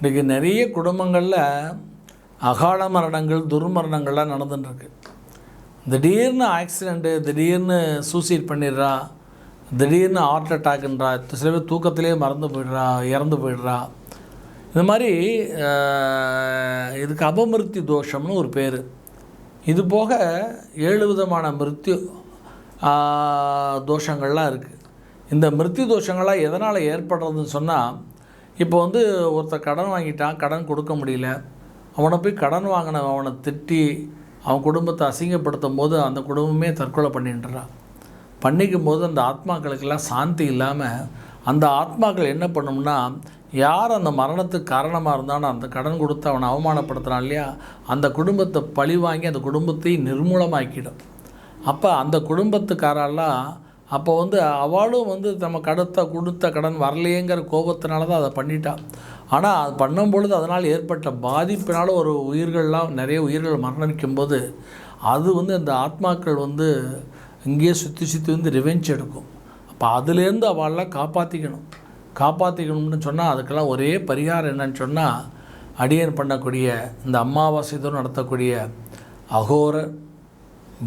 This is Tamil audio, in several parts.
இன்றைக்கி நிறைய குடும்பங்களில் அகால மரணங்கள் துர்மரணங்கள்லாம் நடந்துட்டுருக்கு. திடீர்னு ஆக்சிடெண்ட்டு, திடீர்னு சூசைட் பண்ணிடுறா, திடீர்னு ஹார்ட் அட்டாக்குன்றா, சில பேர் தூக்கத்திலே இறந்து போயிடுறா. இந்த மாதிரி இதுக்கு அபமிருத்தி தோஷம்னு ஒரு பேர். இது போக 7 விதமான மிருத்யு தோஷங்கள்லாம் இருக்குது. இந்த மிருத்யு தோஷங்கள்லாம் எதனால் ஏற்படுறதுன்னு சொன்னால், இப்போ ஒருத்தர் கடன் வாங்கிட்டான், கடன் கொடுக்க முடியல, அவனை போய் கடன் வாங்கினவன் அவனை திட்டி அவன் குடும்பத்தை அசிங்கப்படுத்தும் போது அந்த குடும்பமே தற்கொலை பண்ணிக்கும் போது அந்த ஆத்மாக்களுக்கெல்லாம் சாந்தி இல்லாமல் அந்த ஆத்மாக்கள் என்ன பண்ணும்னா, யார் அந்த மரணத்துக்கு காரணமாக இருந்தாலும் அந்த கடன் கொடுத்து அவனை அவமானப்படுத்துகிறான் இல்லையா, அந்த குடும்பத்தை பழி வாங்கி அந்த குடும்பத்தை நிர்மூலமாக்கிடும். அப்போ அந்த குடும்பத்துக்காரெல்லாம் அப்போ அவளும் நம்ம கொடுத்த கடன் வரலையேங்கிற கோபத்தினால தான் அதை பண்ணிட்டான். ஆனால் அது பண்ணும்பொழுது அதனால் ஏற்பட்ட பாதிப்பினால் நிறைய உயிர்கள் மரணிக்கும் போது அது அந்த ஆத்மாக்கள் இங்கேயே சுற்றி ரிவெஞ்ச் எடுக்கும். அப்போ அதுலேருந்து அவளெலாம் காப்பாற்றிக்கணும்னு சொன்னால் அதுக்கெல்லாம் ஒரே பரிகாரம் என்னன்னு சொன்னால், அடியன் பண்ணக்கூடிய இந்த அமாவாசை தோறும் நடத்தக்கூடிய அகோர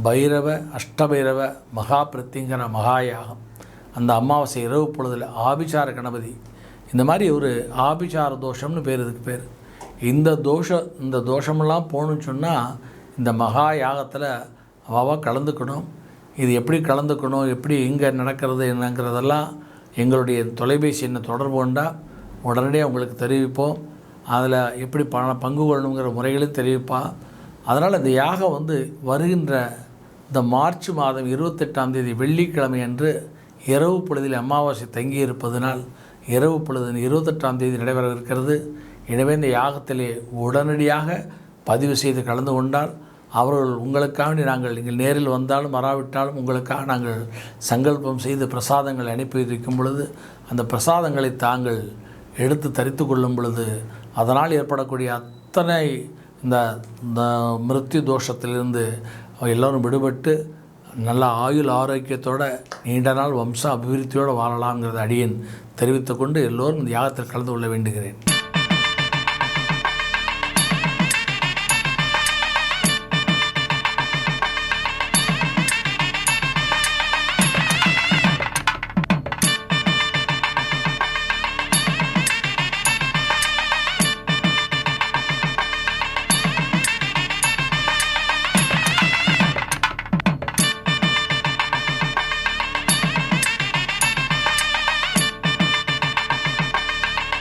பைரவ அஷ்டபைரவ மகா பிரத்திங்கிற மகாயாகம், அந்த அமாவாசை இரவு பொழுதில் ஆபிசார கணபதி, இந்த மாதிரி ஒரு ஆபிசார தோஷம்னு பேர், இதுக்கு பேர். இந்த தோஷமெல்லாம் போகணுன்னு சொன்னால் இந்த மகா யாகத்தில் அவள் கலந்துக்கணும். இது எப்படி கலந்துக்கணும், எப்படி எங்கே நடக்கிறது என்னங்கிறதெல்லாம் எங்களுடைய தொலைபேசி எண்ணை தொடர்பு கொண்டால் உடனடியாக உங்களுக்கு தெரிவிப்போம். அதில் எப்படி பங்கு கொள்ளணுங்கிற முறைகளையும் தெரிவிப்பாள். அதனால் இந்த யாகம் வருகின்ற இந்த மார்ச் மாதம் 28ஆம் தேதி வெள்ளிக்கிழமை அன்று இரவு பொழுதில் அமாவாசை தங்கியிருப்பதனால் இரவு பொழுது 28ஆம் தேதி நடைபெற இருக்கிறது. எனவே இந்த யாகத்திலே உடனடியாக பதிவு செய்து கலந்து கொண்டால் அவர்கள் உங்களுக்காக நீங்கள் நேரில் வந்தாலும் வராவிட்டாலும் உங்களுக்காக நாங்கள் சங்கல்பம் செய்து பிரசாதங்களை அனுப்பி வைக்கும் பொழுது அந்த பிரசாதங்களை தாங்கள் எடுத்து தரித்து கொள்ளும் பொழுது அதனால் ஏற்படக்கூடிய அத்தனை இந்த மிருத்யு தோஷத்திலிருந்து எல்லோரும் விடுபட்டு நல்ல ஆயுள் ஆரோக்கியத்தோடு நீண்ட நாள் வம்ச அபிவிருத்தியோடு வாழலாங்கிறத அடியேன் தெரிவித்துக்கொண்டு எல்லோரும் இந்த யாகத்தில் கலந்து கொள்ள வேண்டுகிறேன்.